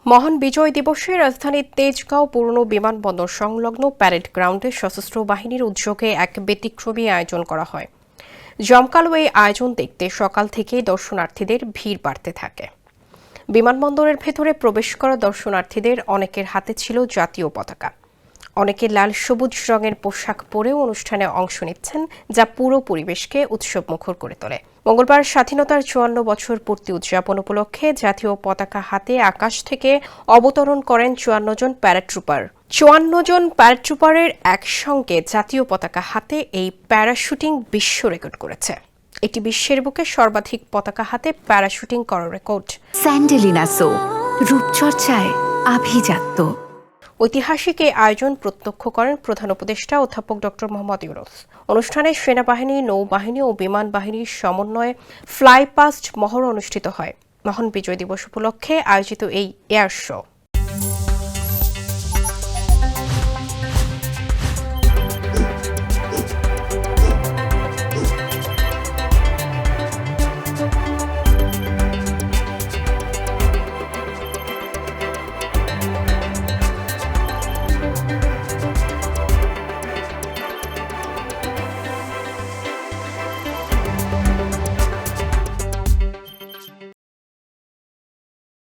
মহান বিজয় দিবসে রাজধানীর তেজগাঁও পুরনো বিমানবন্দর সংলগ্ন প্যারেড গ্রাউন্ডে সশস্ত্র বাহিনীর উদ্যোগে এক ব্যতিক্রমী আয়োজন করা হয়। জমকালো এই আয়োজন দেখতে সকাল থেকেই দর্শনার্থীদের ভিড় বাড়তে থাকে। বিমানবন্দরের ভেতরে প্রবেশ করা দর্শনার্থীদের অনেকের হাতে ছিল জাতীয় পতাকা। অনেকে লাল সবুজ রঙের পোশাক পরেও অনুষ্ঠানে অংশ নিচ্ছেন, যা পুরো পরিবেশকে উৎসবমুখর করে তোলে। মঙ্গলবার স্বাধীনতার ৫৪ বছর পূর্তি উদযাপন উপলক্ষে জাতীয় পতাকা হাতে আকাশ থেকে অবতরণ করেন ৫৪ জন প্যারাট্রুপার। ৫৪ জন প্যারাট্রুপারের একসঙ্গে জাতীয় পতাকা হাতে এই প্যারাশুটিং বিশ্ব রেকর্ড করেছে। এটি বিশ্বের বুকে সর্বাধিক পতাকা হাতে প্যারাশুটিং করার রেকর্ড। স্যান্ডেলিনা সো, রূপচর্চায় আভিজাত্য। ঐতিহাসিক এই আয়োজন প্রত্যক্ষ করেন প্রধান উপদেষ্টা অধ্যাপক ড. মোহাম্মদ ইউনূস। অনুষ্ঠানে সেনাবাহিনী, নৌবাহিনী ও বিমান বাহিনীর সমন্বয়ে ফ্লাই পাস্ট মহড়া অনুষ্ঠিত হয়। মহান বিজয় দিবস উপলক্ষে আয়োজিত এই এয়ার শো